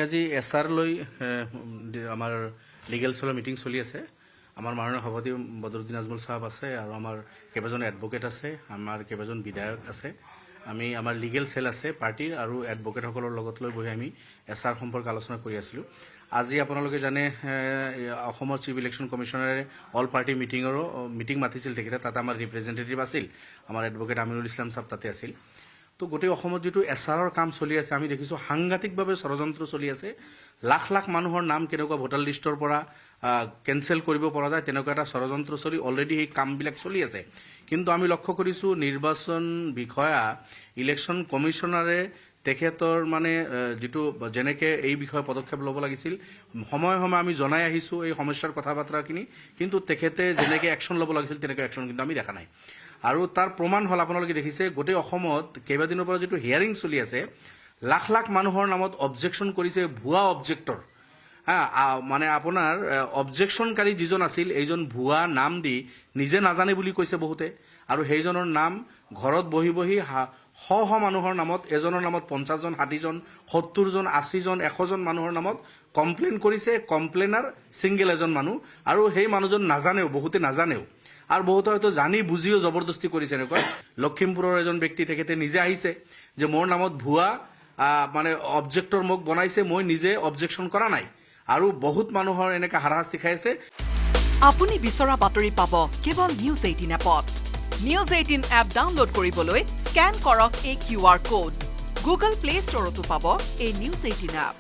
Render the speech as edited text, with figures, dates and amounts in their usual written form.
আজি এছআৰ লৈ আমাৰ লিগেল সেলৰ মিটিং চলি আছে। আমাৰ মাননীয় সভাপতি বদৰুদ্দিন আজমল সাহেব আছে আৰু আমাৰ কেইবাজন এডভোকেট আছে, আমাৰ কেইবাজন বিধায়ক আছে। আমি আমাৰ লিগেল সেল আছে পাৰ্টিৰ আৰু এডভোকেটসকলৰ লগত লৈ বহি আমি এছআৰ সম্পৰ্কে আলোচনা কৰি আছিলোঁ। আজি আপোনালোকে জানে অসমৰ চিফ ইলেকশ্যন কমিশ্যনাৰে অল পাৰ্টি মিটিং মাতিছিল, তেখেতে তাতে আমাৰ ৰিপ্ৰেজেণ্টেটিভ আছিল, আমাৰ এডভোকেট আমিনুল ইছলাম সাহেব তাতে আছিল। তো গোটেই অসমত যিটো এছআৰৰ কাম চলি আছে আমি দেখিছোঁ সাংঘাতিকভাৱে ষড়যন্ত্ৰ চলি আছে। লাখ লাখ মানুহৰ নাম কেনেকুৱা ভোটাৰ লিষ্টৰ পৰা কেনচেল কৰিব পৰা যায় তেনেকুৱা এটা ষড়যন্ত্ৰ চলি অলৰেডি এই কামবিলাক চলি আছে। কিন্তু আমি লক্ষ্য কৰিছোঁ নিৰ্বাচন বিষয়া ইলেকশ্যন কমিশ্যনাৰে তেখেতৰ যিটো যেনেকৈ এই বিষয়ে পদক্ষেপ ল'ব লাগিছিল সময়ে সময়ে আমি জনাই আহিছোঁ এই সমস্যাৰ কথা বাৰ্তাখিনি, কিন্তু তেখেতে যেনেকৈ একশ্যন ল'ব লাগিছিল তেনেকৈ একশ্যন কিন্তু আমি দেখা নাই। আৰু তাৰ প্ৰমাণ হ'ল আপোনালোকে দেখিছে গোটেই অসমত কেইবাদিনৰ পৰা যিটো হিয়াৰিং চলি আছে, লাখ লাখ মানুহৰ নামত অবজেকশ্যন কৰিছে ভুৱা অবজেক্টৰ। আপোনাৰ অবজেকশ্যনকাৰী যিজন আছিল এইজন ভুৱা নাম দি নিজে নাজানে বুলি কৈছে বহুতে, আৰু সেইজনৰ নাম ঘৰত বহি বহি শ শ মানুহৰ নামত, এজনৰ নামত 50 জন, 60 জন, 70 জন, 80 জন, 100 জন মানুহৰ নামত কমপ্লেইন কৰিছে। কমপ্লেইনাৰ ছিংগল এজন মানুহ, আৰু সেই মানুহজন নাজানেও, বহুতে নাজানেও, আৰু বহুতে হয়তো জানি বুজিও জবৰদস্তি কৰিছে। এনেকুৱা লখিমপুৰৰ এজন ব্যক্তি তেখেতে নিজে আহিছে যে মোৰ নামত ভুৱা অবজেক্টৰ মোক বনাইছে, মই নিজে অবজেকশ্যন কৰা নাই, আৰু বহুত মানুহৰ এনেকৈ হাৰাশাস্তি খাই আছে। আপুনি বিচৰা বাতৰি পাব কেৱল নিউজ 18 এপত। নিউজ 18 এপ ডাউনলোড কৰিবলৈ স্কেন কৰক এই QR কোড। গুগল প্লে ষ্টৰতো পাব এই নিউজ 18 এপ।